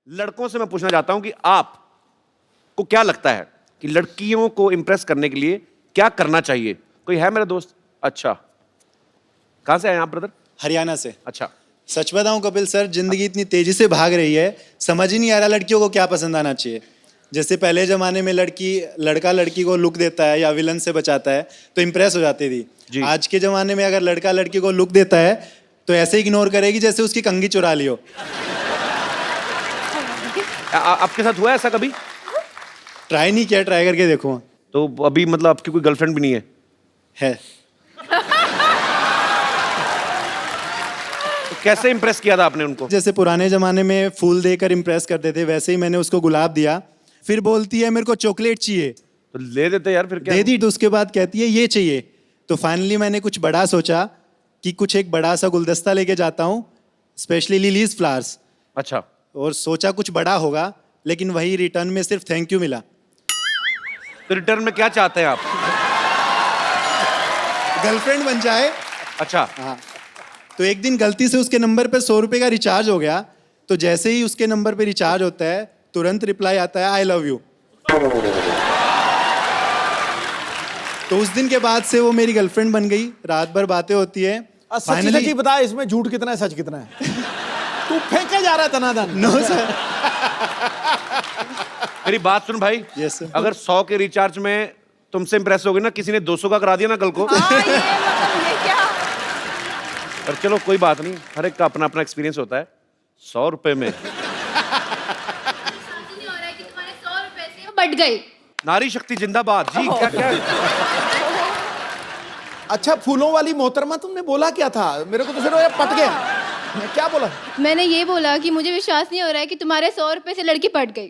लड़कों से मैं पूछना चाहता हूं कि आप को क्या लगता है कि लड़कियों को इंप्रेस करने के लिए क्या करना चाहिए? कोई है मेरा दोस्त? अच्छा, कहां से आए आप ब्रदर? हरियाणा से। अच्छा, सच बताऊं कपिल सर, जिंदगी इतनी तेजी से भाग रही है, समझ ही नहीं आ रहा लड़कियों को क्या पसंद आना चाहिए। जैसे पहले जमाने में लड़का लड़की को लुक देता है या विलन से बचाता है तो इम्प्रेस हो जाती जी। थी। आज के जमाने में अगर लड़का लड़की को लुक देता है तो ऐसे इग्नोर करेगी जैसे उसकी कंघी चुरा ली हो। आपके साथ हुआ है ऐसा कभी? ट्राई नहीं किया, ट्राई करके देखो। तो अभी मतलब आपकी कोई गर्लफ्रेंड भी नहीं है? तो कैसे इंप्रेस किया था आपने उनको? जैसे पुराने जमाने में फूल देकर इम्प्रेस करते थे, वैसे ही मैंने उसको गुलाब दिया। फिर बोलती है मेरे को चॉकलेट चाहिए, तो ले देते यार, फिर क्या? दे दी। तो उसके बाद कहती है ये चाहिए। तो फाइनली मैंने कुछ बड़ा सोचा कि कुछ एक बड़ा सा गुलदस्ता लेके जाता हूँ, स्पेशली लिलीज फ्लावर्स। अच्छा, और सोचा कुछ बड़ा होगा, लेकिन वही रिटर्न में सिर्फ थैंक यू मिला। तो रिटर्न में क्या चाहते हैं आप? गर्लफ्रेंड बन जाए। अच्छा, हाँ। तो एक दिन गलती से उसके नंबर पे 100 रुपए का रिचार्ज हो गया। तो जैसे ही उसके नंबर पे रिचार्ज होता है तुरंत रिप्लाई आता है आई लव यू। तो उस दिन के बाद से वो मेरी गर्लफ्रेंड बन गई। रात भर बातें होती है। सच सच्ची बता, इसमें झूठ कितना है सच कितना है? तू फेंके जा रहा है तनादन। No sir. मेरी बात सुन भाई। Yes sir. अगर 100 के रिचार्ज में तुमसे इंप्रेस हो गई ना, किसी ने 200 का करा दिया ना कल को, ये क्या? पर चलो कोई बात नहीं, हर एक का अपना अपना एक्सपीरियंस होता है। 100 रुपए में नहीं हो रहा है कि तुम्हारे 100 रुपए से वो बट गई। नारी शक्ति जिंदाबाद जी। क्या क्या अच्छा, फूलों वाली मोहतरमा, तुमने बोला क्या था? मेरे को तो फिर वो पट गया। मैं क्या बोला? मैंने ये बोला कि मुझे विश्वास नहीं हो रहा है कि तुम्हारे 100 रुपए से लड़की पट गई।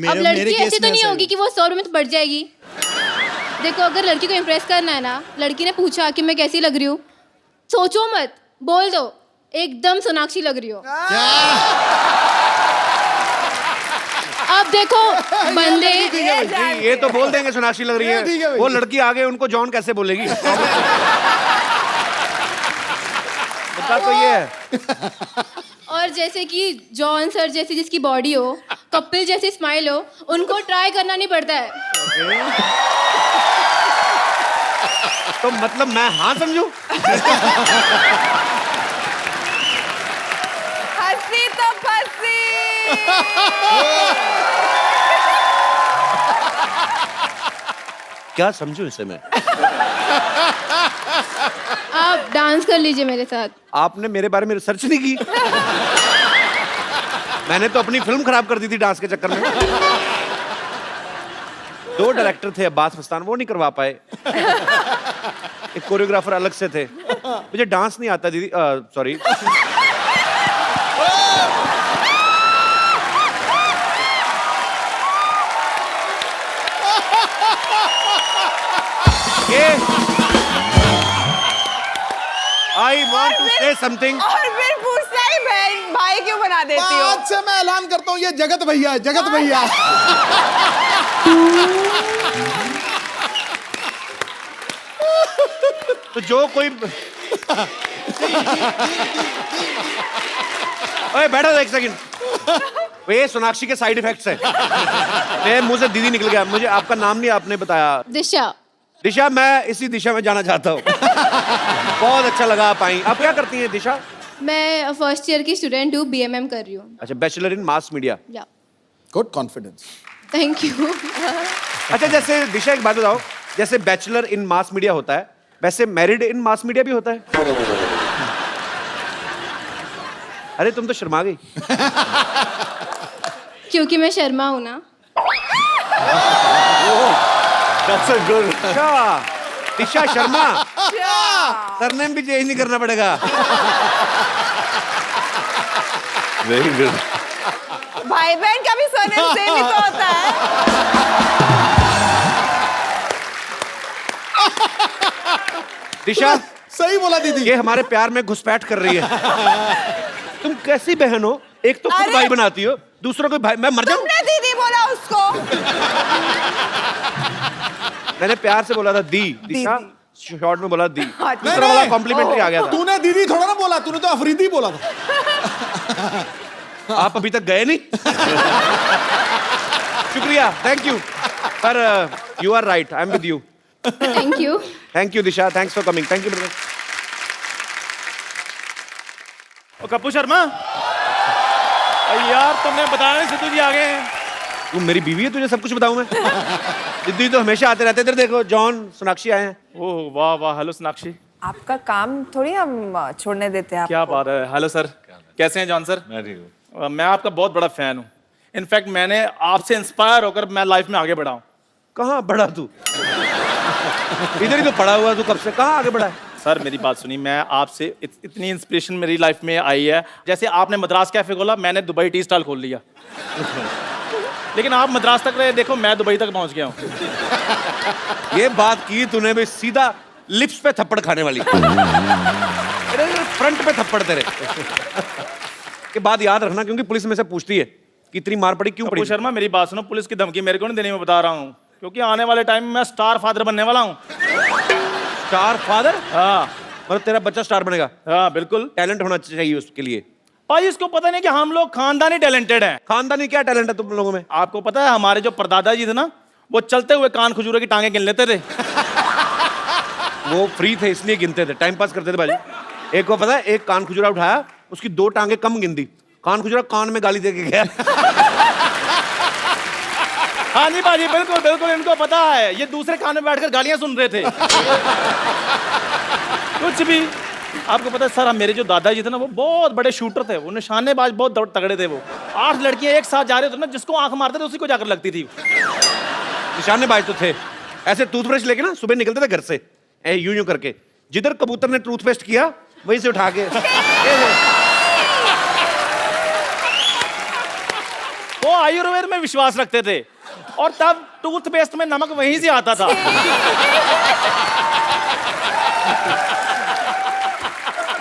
अब लड़की ऐसी तो नहीं होगी कि वो 100 रुपए में तो पट जाएगी। देखो, अगर लड़की को इम्प्रेस करना है ना, लड़की ने पूछा कि मैं कैसी लग रही हूँ, सोचो मत, बोल दो एकदम सोनाक्षी लग रही हो। अब देखो बंदे ये तो बोल देंगे सोनाक्षी लग रही ये ठीक है है, भाई। वो लड़की आगे उनको जॉन कैसे बोलेगी? बता तो ये है। और जैसे कि जॉन सर जैसी जिसकी बॉडी हो, कपिल जैसी स्माइल हो, उनको ट्राई करना नहीं पड़ता है। तो मतलब मैं हाँ समझू? हंसी तो फंसी। क्या समझू इसे मैं? आप डांस कर लीजिए मेरे साथ। आपने मेरे बारे में रिसर्च नहीं की? मैंने तो अपनी फिल्म खराब कर दी थी डांस के चक्कर में। 2 डायरेक्टर थे अब्बास मस्तान, वो नहीं करवा पाए। एक कोरियोग्राफर अलग से थे। मुझे डांस नहीं आता दीदी, sorry. I want to say something. और फिर पूछता है बहन भाई क्यों बना देती हो? आज से मैं ऐलान करता हूँ, ये जगत भैया है, जगत भैया। तो जो कोई ओए बैठो एक सेकंड। ये सोनाक्षी के साइड इफेक्ट्स हैं। मेरे मुंह से दीदी निकल गया। मुझे आपका नाम नहीं आपने बताया। दिशा। दिशा, मैं इसी दिशा में जाना चाहता हूँ। बहुत अच्छा लगा आप आई। आप क्या करती हैं दिशा? मैं फर्स्ट ईयर की स्टूडेंट हूँ, BMM कर रही हूँ। अच्छा, बैचलर इन मास मीडिया। या गुड कॉन्फिडेंस। Thank you. अच्छा, जैसे दिशा एक बात बताओ, जैसे बैचलर इन मास मीडिया होता है, वैसे मैरिड इन मास मीडिया भी होता है? अरे तुम तो शर्मा गई। क्योंकि मैं शर्मा हूँ ना। अच्छा, दिशा शर्मा। सरनेम भी चेंज नहीं करना पड़ेगा। Very good. भाई बहन का भी सरनेम सेम ही तो होता है। दिशा, सही बोला दीदी। ये हमारे प्यार में घुसपैठ कर रही है। तुम कैसी बहन हो? एक तो खुद अरे! भाई बनाती हो, दूसरों को भाई। मैं मर जाऊं? तुमने दीदी बोला उसको। मैंने प्यार से बोला था दी। दिशा शॉर्ट में बोला दी। नहीं, दूसरा वाला कॉम्प्लीमेंट्री आ गया था। तूने दीदी थोड़ा ना बोला, तूने तो अफरीदी बोला था। आप अभी तक गए नहीं। शुक्रिया, थैंक यू। पर you are right, I am with you. Thank you. Thank you Disha, thanks for coming. Thank you brother. ओ कप्पू शर्मा, यार तुमने बताया नहीं सिद्धू जी आ गए हैं। तू मेरी बीवी है, तुझे सब कुछ बताऊं मैं? सिद्धू जी तो हमेशा आते रहते। इधर देखो, जॉन सोनाक्षी आए हैं। ओह वाह वाह, हेलो सोनाक्षी। आपका काम थोड़ी हम छोड़ने देते हैं क्या आपको। बात है। हेलो सर, कैसे हैं जॉन सर? मैं ठीक हूँ। मैं आपका बहुत बड़ा फैन हूँ। इनफैक्ट मैंने आपसे इंस्पायर होकर मैं लाइफ में आगे बढ़ा हूँ। कहाँ बढ़ा तू? इधर ही तो पड़ा हुआ तू कब से, कहाँ आगे बढ़ा है? सर मेरी बात सुनिए, मैं आपसे इतनी इंस्पिरेशन मेरी लाइफ में आई है। जैसे आपने मद्रास कैफे खोला, मैंने दुबई टी स्टॉल खोल लिया। लेकिन आप मद्रास तक रहे, देखो मैं दुबई तक पहुंच गया हूँ। ये बात की तूने भी सीधा लिप्स पे थप्पड़ खाने वाली। अरे फ्रंट पे थप्पड़ तेरे। के बाद याद रखना, क्योंकि पुलिस में से पूछती है कि इतनी मार पड़ी क्यों पड़ी। कप्पू शर्मा मेरी बात सुनो, पुलिस की धमकी मेरे को नहीं देने में बता रहा हूँ, क्योंकि आने वाले टाइम में मैं स्टार फादर बनने वाला हूँ। Star father? हाँ मतलब तेरा बच्चा स्टार बनेगा? हाँ बिल्कुल। टैलेंट होना चाहिए उसके लिए। भाई इसको पता नहीं कि हम लोग खानदानी टैलेंटेड हैं। खानदानी क्या टैलेंट है तुम लोगों में? आपको पता है हमारे जो परदादा जी थे ना, वो चलते हुए कान खजूरे की टांगे गिन लेते थे। वो फ्री थे इसलिए गिनते थे, टाइम पास करते थे भाजी। एक को पता है, एक कान खुजरा उठाया, उसकी 2 टांगे कम गिन दी। कान खुजरा कान में गाली दे के गया। हाँ जी बाजी, बिल्कुल बिल्कुल, इनको पता है। ये दूसरे कान में बैठकर गालियां सुन रहे थे। कुछ भी। आपको पता है सर, मेरे जो दादाजी थे ना, वो बहुत बड़े शूटर थे। वो निशानेबाज बहुत तगड़े थे। वो 8 लड़कियां एक साथ जा रहे थे ना, जिसको आंख मारते थे उसी को जाकर लगती थी। निशानेबाज तो थे। ऐसे टूथब्रश लेके ना सुबह निकलते थे घर से, यूं यूं करके। जिधर कबूतर ने टूथपेस्ट किया वहीं से उठा के। वो आयुर्वेद में विश्वास रखते थे, और तब टूथपेस्ट में नमक वहीं से आता था।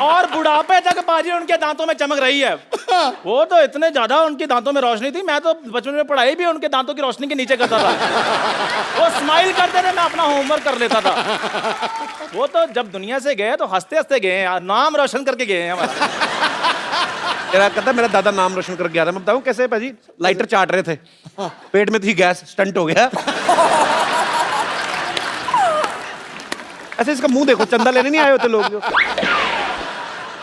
और बुढ़ापे तक बाजी उनके दांतों में चमक रही है। वो तो इतने ज्यादा उनके दांतों में रोशनी थी, मैं तो बचपन में पढ़ाई भी उनके दांतों की रोशनी के नीचे करता था। वो स्माइल करते थे, मैं अपना होमवर्क कर लेता था। वो तो जब दुनिया से गए तो हंसते हंसते गए हैं, नाम रोशन करके गए हैं हमारा। तेरा कहता मेरा दादा नाम रोशन कर गया था। मैं बताऊं कैसे भाजी? लाइटर चाट रहे थे, पेट में थी गैस, स्टंट हो गया। ऐसे इसका मुंह देखो, चंदा लेने नहीं आए होते लोग।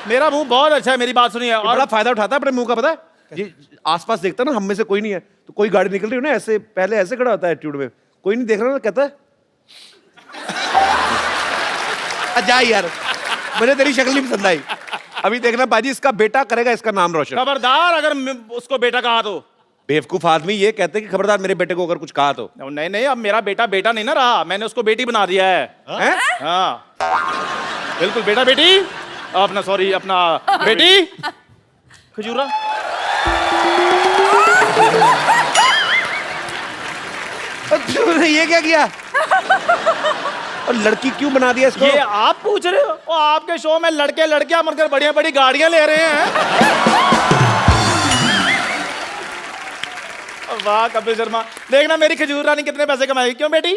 मेरा मुंह बहुत अच्छा है, मेरी बात सुनिए। और बड़ा फायदा उठाता है अपने मुंह का, पता है? ये आसपास देखता ना, हम में से कोई नहीं है, तो कोई गाड़ी निकल रही हो ना, ऐसे पहले ऐसे खड़ा होता है एटीट्यूड में, कोई नहीं देख रहा ना, कहता है जा यार, मुझे तेरी शक्ल नहीं पसंद आई। अभी देखना बाजी, इसका बेटा करेगा इसका नाम रोशन। खबरदार अगर उसको बेटा कहा तो। बेवकूफ आदमी ये कहते हैं कि खबरदार मेरे बेटे को अगर कुछ कहा तो। नहीं नहीं, अब मेरा बेटा बेटा नहीं ना रहा, मैंने उसको बेटी बना दिया है। हैं? हाँ बिल्कुल, बेटा बेटी अपना, सॉरी अपना बेटी खजूरा। तूने ये क्या किया? और लड़की क्यों बना दिया इसको? ये आप पूछ रहे हो? और आपके शो में लड़के लड़कियां मरकर बढ़िया बड़ी गाड़ियां ले रहे हैं। वाह कपिल शर्मा, देखना मेरी खजूर रानी कितने पैसे कमाएगी। क्यों बेटी?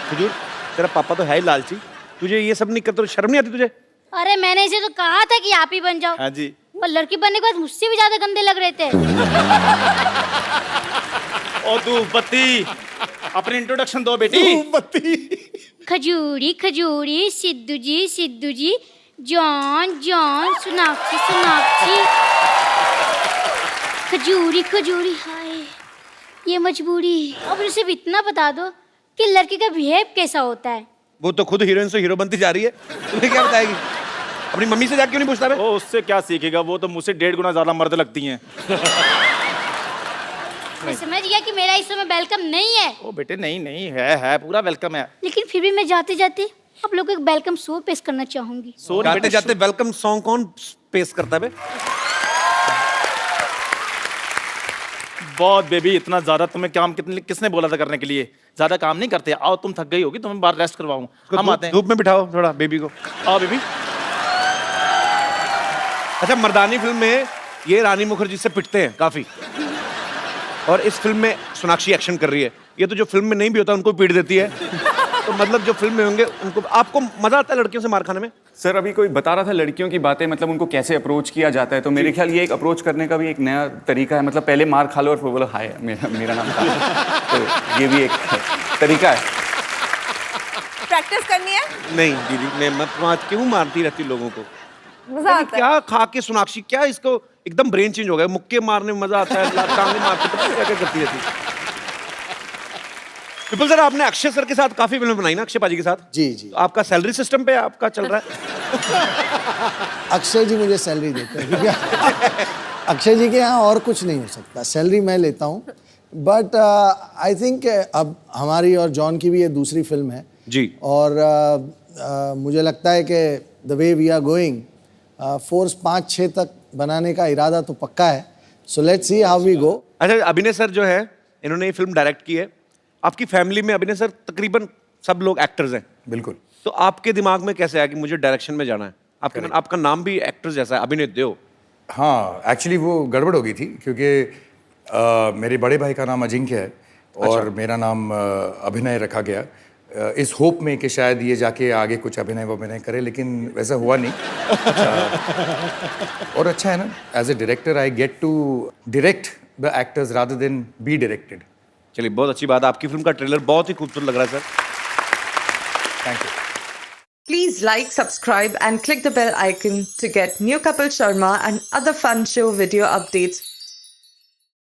खजूर, तेरा पापा तो है ही लालची, तुझे ये सब नहीं करते तो शर्म नहीं आती तुझे? अरे मैंने इसे तो कहा था कि आप ही बन जाओ। हाँ जी। वो लड़की बनने के बाद मुझसे भी ज्यादा गंदे लग रहे थे। और तू बत्ती, अपनी इंट्रोडक्शन दो बेटी। खजूरी खजूरी, सिद्धू जी, जॉन जॉन, सोनाक्षी सोनाक्षी, खजूरी खजूरी। हाय ये मजबूरी। अब उसे भी इतना बता दो कि लड़की का बिहेव कैसा होता है। वो तो खुद हीरोइन से हीरो बनती जा रही है, तुम्हें क्या बताएगी? अपनी मम्मी से जाके क्यों नहीं पूछता? ओ उससे क्या सीखेगा, वो तो मुझसे 1.5 गुना ज्यादा मर्द लगती हैं। मैं समझ गया कि मेरा इस समय वेलकम नहीं है। ओ बेटे नहीं नहीं, है पूरा वेलकम है। लेकिन फिर भी मैं जाते जाते आप लोगों को एक वेलकम शो पेश करना चाहूंगी। जाते जाते वेलकम सॉन्ग कौन पेश करता है? बहुत बेबी, इतना ज्यादा तुम्हें काम किसने बोला था करने के लिए? ज्यादा काम नहीं करते। आओ, तुम थक गई होगी, तुम्हें बाहर रेस्ट करवाऊं। हम आते हैं। धूप में बिठाओ थोड़ा बेबी को। आओ बेबी। अच्छा, मर्दानी फिल्म में ये रानी मुखर्जी से पिटते हैं काफी, और इस फिल्म में सोनाक्षी एक्शन कर रही है। ये तो जो फिल्म में नहीं भी होता उनको पीट देती है। तो मतलब जो फिल्म में होंगे उनको आपको मजा आता है लड़कियों से मार खाने में? सर अभी कोई बता रहा था लड़कियों की बातें, मतलब उनको कैसे अप्रोच किया जाता है, तो मेरे ख्याल ये एक अप्रोच करने का भी एक नया तरीका है। मतलब पहले मार खा लो और फिर बोलो हाय मेरा नाम था, तो ये भी एक तरीका है। प्रैक्टिस करनी है? नहीं दीदी, मैं क्यों मारती रहती लोगों को? मजा आता है। क्या खा के सोनाक्षी, क्या इसको एकदम ब्रेन चेंज हो गया। मुक्के मारने में मजा आता है, टांगे मारते पता नहीं क्या क्या करती रहती। विपुल सर, आपने अक्षय सर के साथ काफी फिल्में बनाई ना, अक्षय पाजी के साथ? जी जी। तो आपका सैलरी सिस्टम पे आपका चल रहा है? अक्षय जी मुझे सैलरी देते हैं, क्योंकि अक्षय जी के यहाँ और कुछ नहीं हो सकता, सैलरी मैं लेता हूँ। बट आई थिंक अब हमारी और जॉन की भी ये दूसरी फिल्म है जी, और मुझे लगता है कि the way we are going, fours 5-6 तक बनाने का इरादा तो पक्का है। So let's see how we go. अच्छा, अभिनय सर जो है इन्होंने ये फिल्म डायरेक्ट की है। आपकी फैमिली में अभिनय सर तकरीबन सब लोग एक्टर्स हैं। बिल्कुल। तो आपके दिमाग में कैसे आया कि मुझे डायरेक्शन में जाना है? आपका नाम भी एक्टर जैसा है, अभिनय देव। हाँ, एक्चुअली वो गड़बड़ हो गई थी, क्योंकि मेरे बड़े भाई का नाम अजिंक्य है और मेरा नाम अभिनय रखा गया, इस होप में कि शायद ये जाके आगे कुछ अभिनय करे, लेकिन वैसा हुआ नहीं। और अच्छा है ना, as a director I get to direct the actors rather than be directed. चलिए, बहुत अच्छी बात है। आपकी फिल्म का ट्रेलर बहुत ही खूबसूरत लग रहा है sir. Thank you. Please like, subscribe and click the bell icon to get new Kapil Sharma and other fun show video updates